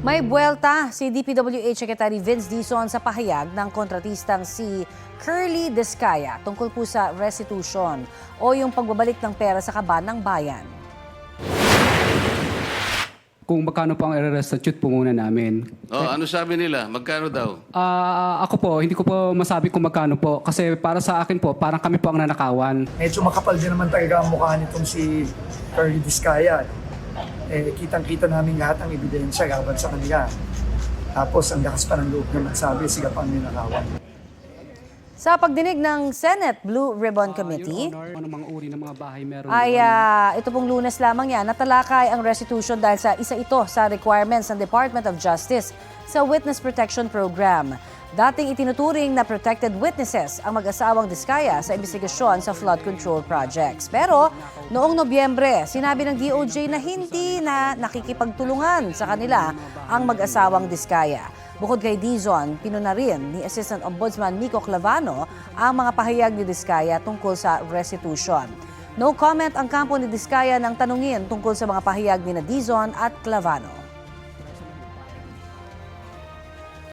May buwelta si DPWH Secretary Vince Dizon sa pahayag ng kontratistang si Curly Discaya tungkol po sa restitution o yung pagbabalik ng pera sa kaban ng bayan. Kung magkano po ang i-restitute po muna namin. Oh, ano sabi nila? Magkano daw? Ako po, hindi ko po masabi kung magkano po. Kasi para sa akin po, parang kami po ang nanakawan. Medyo makapal din naman talaga ang mukha nitong si Curly Discaya. Kitang-kita namin lahat ng ebidensya laban sa kanila. Tapos ang lakas pa ng loob na magsabi, sila pa ang ninakawan. Sa pagdinig ng Senate Blue Ribbon Committee, Your Honor, anong mga uri ng mga bahay meron ay doon? ito pong Lunes lamang yan, natalakay ang restitution dahil sa isa ito sa requirements ng Department of Justice sa Witness Protection Program. Dating itinuturing na protected witnesses ang mag-asawang Discaya sa investigasyon sa flood control projects. Pero noong Nobyembre, sinabi ng DOJ na hindi na nakikipagtulungan sa kanila ang mag-asawang Discaya. Bukod kay Dizon, pinuna rin ni Assistant Ombudsman Miko Clavano ang mga pahayag ni Discaya tungkol sa restitution. No comment ang kampo ni Discaya nang tanungin tungkol sa mga pahayag ni Dizon at Clavano.